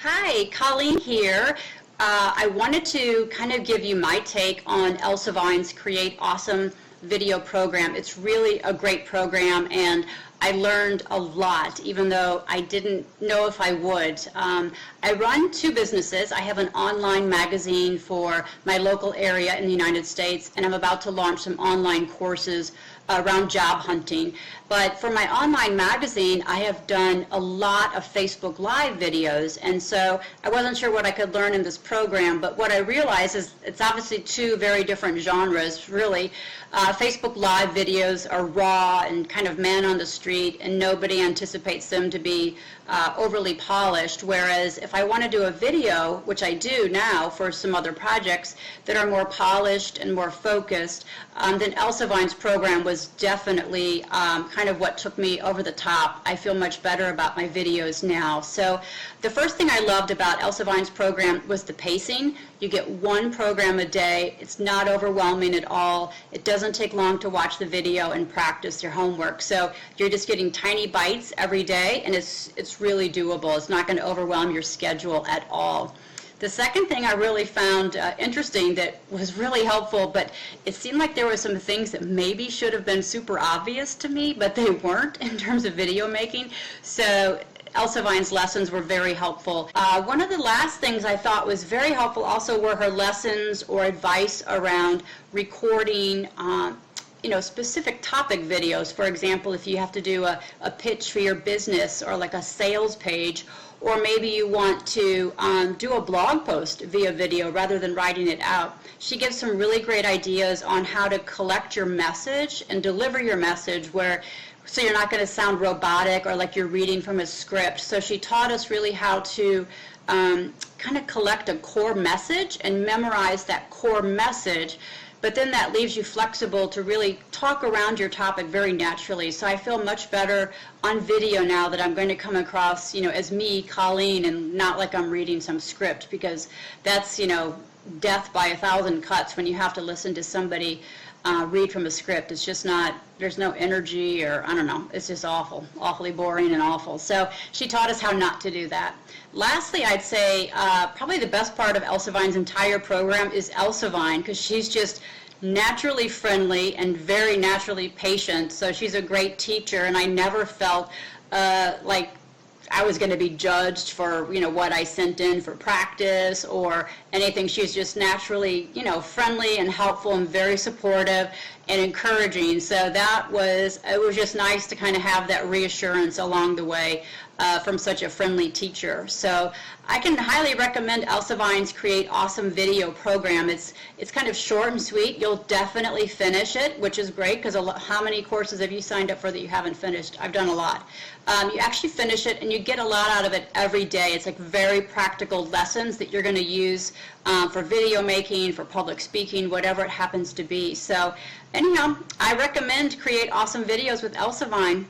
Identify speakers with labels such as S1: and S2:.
S1: Hi, Colleen here. I wanted to kind of give you my take on Elsa Vine's Create Awesome video program. It's really a great program, and I learned a lot, even though I didn't know if I would. I run two businesses. I have an online magazine for my local area in the United States, and I'm about to launch some online courses around job hunting. But for my online magazine, I have done a lot of Facebook Live videos, and so I wasn't sure what I could learn in this program, but what I realized is it's obviously two very different genres, really. Facebook Live videos are raw and kind of man on the street, and nobody anticipates them to be overly polished, whereas if I want to do a video, which I do now for some other projects that are more polished and more focused, then Elsa Vine's program was definitely kind of what took me over the top. I feel much better about my videos now. So the first thing I loved about Elsa Vine's program was the pacing. You get one program a day. It's not overwhelming at all. It doesn't take long to watch the video and practice your homework. So you're just getting tiny bites every day, and it's really doable. It's not going to overwhelm your schedule at all. The second thing I really found interesting that was really helpful, but it seemed like there were some things that maybe should have been super obvious to me, but they weren't in terms of video making. So Elsa Vine's lessons were very helpful. One of the last things I thought was very helpful also were her lessons or advice around recording specific topic videos. For example, if you have to do a pitch for your business or like a sales page, or maybe you want to do a blog post via video rather than writing it out. She gives some really great ideas on how to collect your message and deliver your message so you're not going to sound robotic or like you're reading from a script. So she taught us really how to kind of collect a core message and memorize that core message. But then that leaves you flexible to really talk around your topic very naturally. So I feel much better on video now that I'm going to come across, as me, Colleen, and not like I'm reading some script, because that's, death by 1,000 cuts when you have to listen to somebody read from a script. It's just not, there's no energy, or I don't know, it's just awful, awfully boring and awful. So she taught us how not to do that. Lastly, I'd say probably the best part of Elsa Vine's entire program is Elsa Vine, because she's just naturally friendly and very naturally patient. So she's a great teacher, and I never felt like I was going to be judged for what I sent in for practice or anything. She's just naturally friendly and helpful and very supportive and encouraging. So it was just nice to kind of have that reassurance along the way from such a friendly teacher. So I can highly recommend Elsa Vine's Create Awesome video program. It's kind of short and sweet. You'll definitely finish it, which is great, because how many courses have you signed up for that you haven't finished? I've done a lot. You actually finish it, and you get a lot out of it every day. It's like very practical lessons that you're going to use for video making, for public speaking, whatever it happens to be. So anyhow, I recommend Create Awesome videos with Elsa Vine.